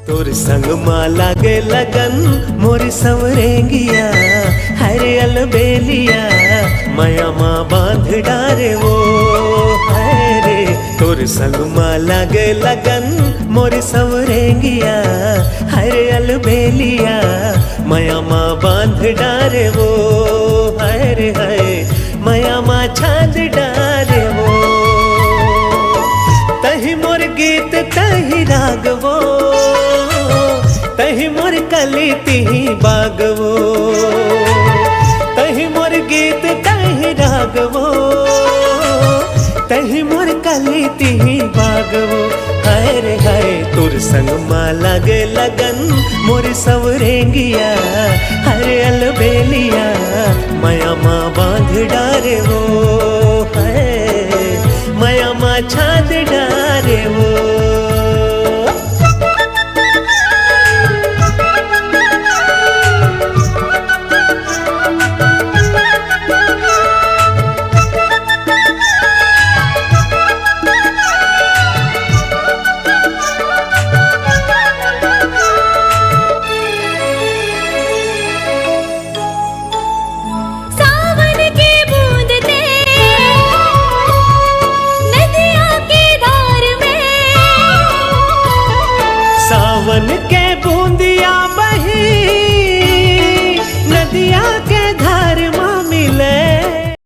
तोर संग माँ लागे लगन मोरी सवरेंगिया, हरे अलबेलिया माया माँ बांध डारे वो। हरे तोर संग माँ लागे लगन मोरी सवरेंगिया, हरे अलबेलिया माया माँ बांध डारे वो। हरे हरे माया माँ छांद डारे वो। तही मोर गीत तही रागवो, तही मोर कली तिही बागवो। तही मोर गीत तही रागवो, तही मोर कली तिही बागवो। हाय रे हाय तोर संग माँ लागे लगन मोर सवरेंगिया, हरे अलबेलिया माया माँ बांध डारे वो।